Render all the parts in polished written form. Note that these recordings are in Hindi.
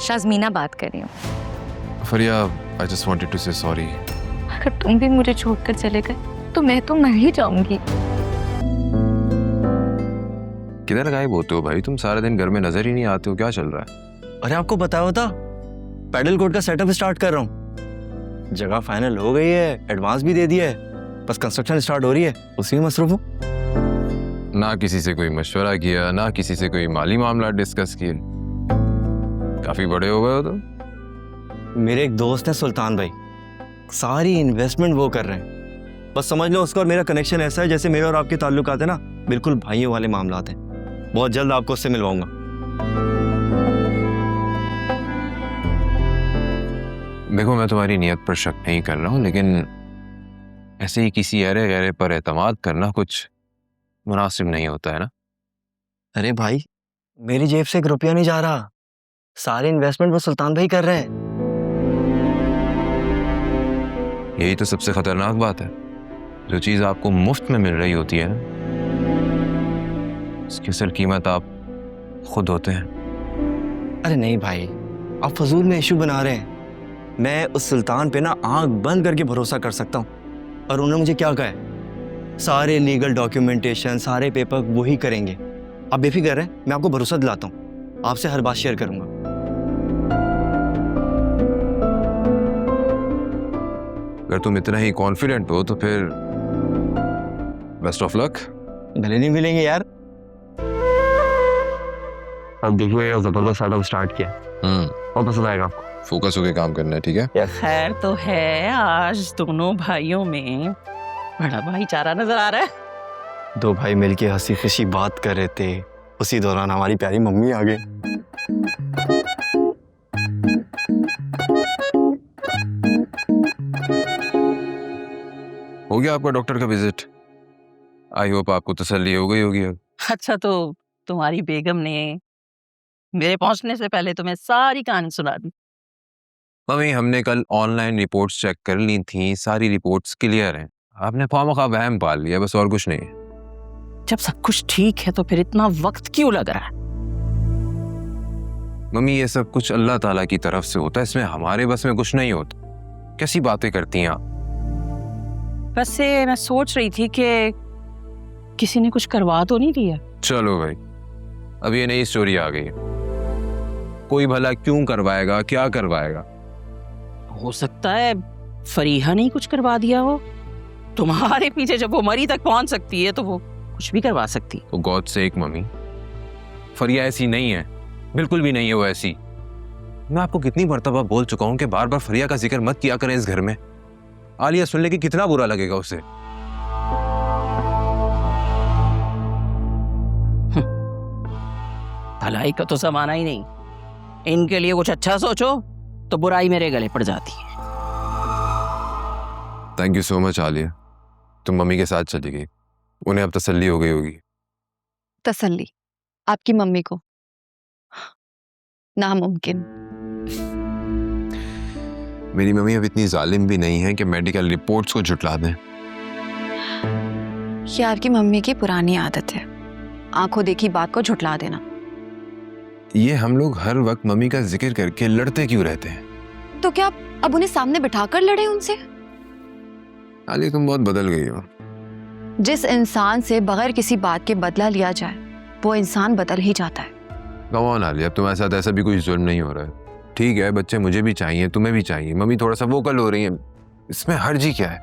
शाज़मीना बात कर रही हूँ। फरिया, I just wanted to say sorry. अगर तुम भी मुझे छोड़कर चले गए तो मैं तो मर ही जाऊंगी। किधर गायब होते हो भाई? तुम सारा दिन घर में नजर ही नहीं आते हो, क्या चल रहा है? अरे आपको बताया था, पैडल कोर्ट का सेटअप स्टार्ट कर रहा हूँ। जगह फाइनल हो गई है, एडवांस भी दे दिया है, बस कंस्ट्रक्शन स्टार्ट हो रही है, उसी में मसरूफ हूँ। ना किसी से कोई मशवरा किया, ना किसी से कोई माली मामला डिस्कस किए। काफी बड़े हो गए हो तो। मेरे एक दोस्त है सुल्तान भाई, सारी इन्वेस्टमेंट वो कर रहे हैं। बस समझ लो उसका और मेरा कनेक्शन ऐसा है जैसे मेरे और आपके ताल्लुकात है ना, बिल्कुल भाइयों वाले मामलात हैं। बहुत जल्द आपको उससे मिलवाऊंगा। देखो, मैं तुम्हारी नीयत पर शक नहीं कर रहा हूँ, लेकिन ऐसे ही किसी अरे गहरे पर एतमाद करना कुछ मुनासिब नहीं होता है ना। अरे भाई, मेरी जेब से एक रुपया नहीं जा रहा, सारे इन्वेस्टमेंट वो सुल्तान भाई कर रहे हैं। यही तो सबसे खतरनाक बात है। जो चीज आपको मुफ्त में मिल रही होती है ना, उसकी असल कीमत आप खुद होते हैं। अरे नहीं भाई, आप फजूल में इशू बना रहे हैं। मैं उस सुल्तान पे ना आंख बंद करके भरोसा कर सकता हूँ, और उन्होंने मुझे क्या कहा है, सारे लीगल डॉक्यूमेंटेशन, सारे पेपर वो ही करेंगे। आप बेफिक्र हैं, मैं आपको भरोसा दिलाता हूँ, आपसे हर बात शेयर करूंगा। अगर तुम इतना ही कॉन्फिडेंट हो तो फिर बेस्ट ऑफ लक। गले नहीं मिलेंगे यार। अब देखो, ये जबरदस्त सेटअप स्टार्ट किया, और पसंद आएगा आपको। फोकस होके काम करना है, ठीक है? खैर तो है, आज दोनों भाइयों में बड़ा भाईचारा नजर आ रहा है। दो भाई मिलके हंसी खुशी बात कर रहे थे, उसी दौरान हमारी प्यारी मम्मी आ गई। हो गया आपका डॉक्टर का विजिट? आई होप आपको तसल्ली हो गई होगी अब। अच्छा, तो तुम्हारी बेगम ने मेरे पहुंचने से पहले तुम्हें सारी कहानी सुना दी? मम्मी, हमने कल ऑनलाइन रिपोर्ट्स चेक कर ली थी, सारी रिपोर्ट्स क्लियर हैं। आपने ख्वामख्वाह वहम पाल लिया, बस और कुछ नहीं है। जब सब कुछ ठीक है तो फिर इतना वक्त क्यों लग रहा है? मम्मी, ये सब कुछ अल्लाह ताला की तरफ से होता है, इसमें हमारे बस में कुछ नहीं होता। कैसी बातें करती हैं आप? वैसे मैं सोच रही थी कि किसी ने कुछ करवा तो नहीं दिया? चलो भाई, अब ये नई स्टोरी आ गई है। कोई भला क्यों करवाएगा, क्या करवाएगा? हो सकता है फरीहा ने ही कुछ करवा दिया हो। तुम्हारे पीछे जब वो मरी तक पहुंच सकती है तो वो कुछ भी करवा सकती। तो गॉड से एक मम्मी, फरिया ऐसी नहीं है, बिल्कुल भी नहीं है वो ऐसी। मैं आपको कितनी मर्तबा बोल चुका हूं कि बार बार फरिया का जिक्र मत किया करें इस घर में। आलिया सुन ले कि कितना बुरा लगेगा उसे। भलाई का तो जमाना ही नहीं, इनके लिए कुछ अच्छा सोचो तो बुराई मेरे गले पड़ जाती है। Thank you so much Alia, तुम मम्मी के साथ चली गई, उन्हें अब तसल्ली हो गई होगी। तसल्ली आपकी मम्मी को? नामुमकिन। मेरी मम्मी अब इतनी जालिम भी नहीं है कि मेडिकल रिपोर्ट्स को झुटला दें। ये आपकी मम्मी की पुरानी आदत है, आंखों देखी बात को झुटला देना। ये हम लोग हर वक्त मम्मी का जिक्र करके लड़ते क्यों रहते हैं? तो क्या अब उन्हें सामने बिठाकर लड़े उनसे? आलिया, तुम बहुत बदल गई हो। जिस इंसान से बगैर किसी बात के बदला लिया जाए वो इंसान बदल ही जाता है। कम ऑन आलिया, तुम्हारे साथ ऐसा भी कोई जुल्म नहीं हो रहा है। ठीक है, बच्चे मुझे भी चाहिए, तुम्हें भी चाहिए, मम्मी थोड़ा सा वोकल हो रही है, इसमें हर्जी क्या है?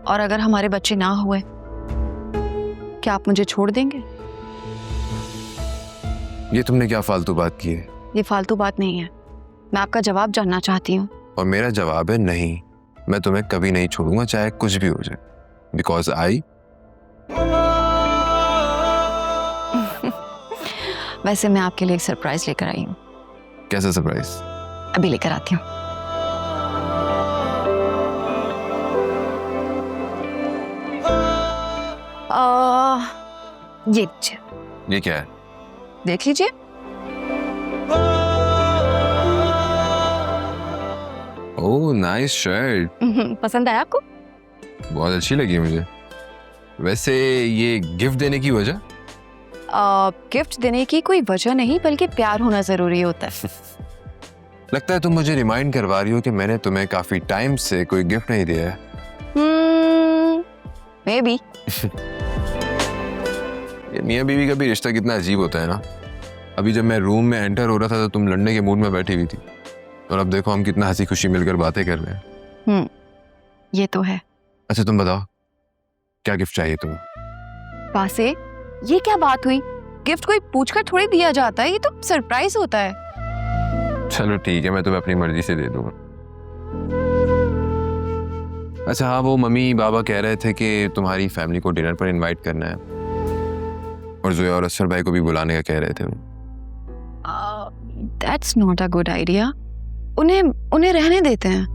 और अगर हमारे बच्चे ना हुए, क्या आप मुझे छोड़ देंगे? ये तुमने क्या फालतू बात की है? ये फालतू बात नहीं है, मैं आपका जवाब जानना चाहती हूँ। और मेरा जवाब है नहीं, मैं तुम्हें कभी नहीं छोड़ूंगा, चाहे कुछ भी हो जाए, बिकॉज आई। वैसे मैं आपके लिए एक सरप्राइज लेकर आई हूँ। कैसा सरप्राइज? अभी लेकर आती हूँ। ये लीजिए। ये क्या है? देख लीजिए। ओह नाइस शर्ट, पसंद आया आपको? बहुत अच्छी लगी मुझे। वैसे ये गिफ्ट देने की वजह? गिफ्ट देने की कोई वजह नहीं, बल्कि प्यार होना जरूरी होता है। लगता है तुम मुझे रिमाइंड करवा रही हो कि मैंने तुम्हें काफी टाइम से कोई गिफ्ट नहीं दिया है। May be. ये मियाँ बीवी का भी रिश्ता कितना अजीब होता है ना। अभी जब मैं रूम में एंटर हो रहा था तो तुम लड़ने के मूड में बैठी हुई थी, और अब देखो हम कितना हंसी खुशी मिलकर बातें कर रहे हैं। ये तो है। अच्छा तुम बताओ, क्या गिफ्ट चाहिए तुम्हें? वासे, ये क्या बात हुई? गिफ्ट कोई पूछकर थोड़ी दिया जाता है, ये तो सरप्राइज होता है। चलो ठीक है, मैं तुम्हें अपनी मर्जी से दे दूंगा। अच्छा हाँ, वो मम्मी बाबा कह रहे थे कि तुम्हारी फैमिली को डिनर पर इनवाइट करना है, और जोया और असफर भाई को भी बुलाने का कह रहे थे। That's not a good idea. उन्हें रहने देते हैं।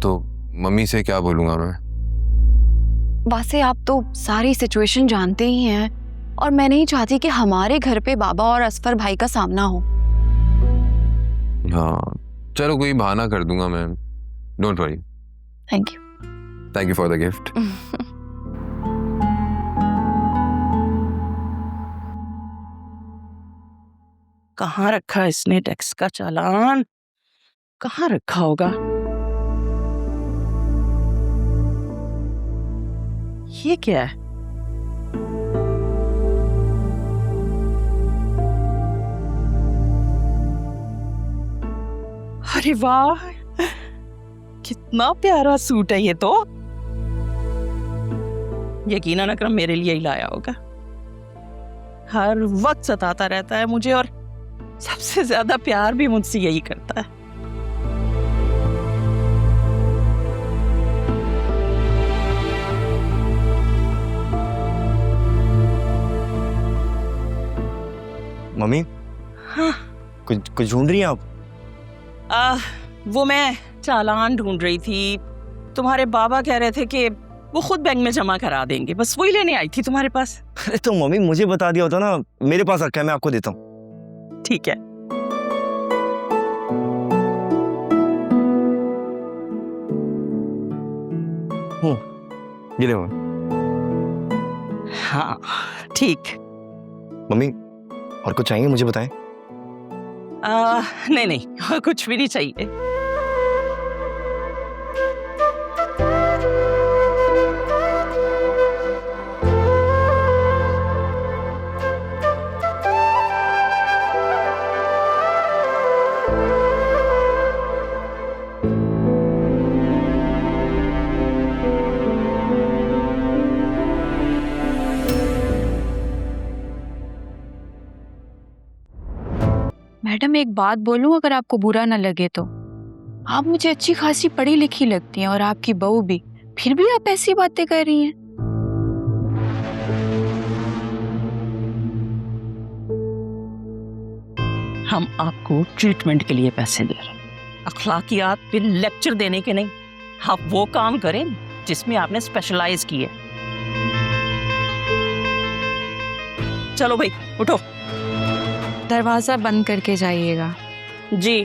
तो मम्मी से क्या बोलूंगा मैं? वासे, आप तो सारी सिचुएशन जानते ही हैं, और मैं नहीं चाहती कि हमारे घर पे बाबा और असफर भाई का सामना हो। हाँ चलो, कोई बहाना कर दूंगा मैं। Don't worry. Thank you for the gift. कहाँ रखा इसने टैक्स का चालान? कहाँ रखा होगा? ये क्या है? अरे वाह, कितना प्यारा सूट है ये तो। यकीनन अकरम मेरे लिए ही लाया होगा। हर वक्त सताता रहता है मुझे, और सबसे ज्यादा प्यार भी मुझसे यही करता है। मम्मी, हाँ। कुछ ढूंढ रही हैं आप? वो मैं चालान ढूंढ रही थी। तुम्हारे बाबा कह रहे थे कि वो खुद बैंक में जमा करा देंगे, बस वही लेने आई थी तुम्हारे पास। अरे तो मम्मी मुझे बता दिया होता ना, मेरे पास रखा है, मैं आपको देता हूँ। ठीक है। ये ले मम्मी। हाँ ठीक। मम्मी और कुछ चाहिए मुझे बताएं। नहीं नहीं, कुछ भी नहीं चाहिए। मैडम, एक बात बोलूं, अगर आपको बुरा ना लगे तो? आप मुझे अच्छी खासी पढ़ी लिखी लगती हैं, और आपकी बहू भी, फिर भी आप ऐसी बातें कर रही हैं। हम आपको ट्रीटमेंट के लिए पैसे दे रहे हैं, अखलाकियात पे लेक्चर देने के नहीं। आप वो काम करें जिसमें आपने स्पेशलाइज की है। चलो भाई उठो। दरवाजा बंद करके जाइएगा। जी।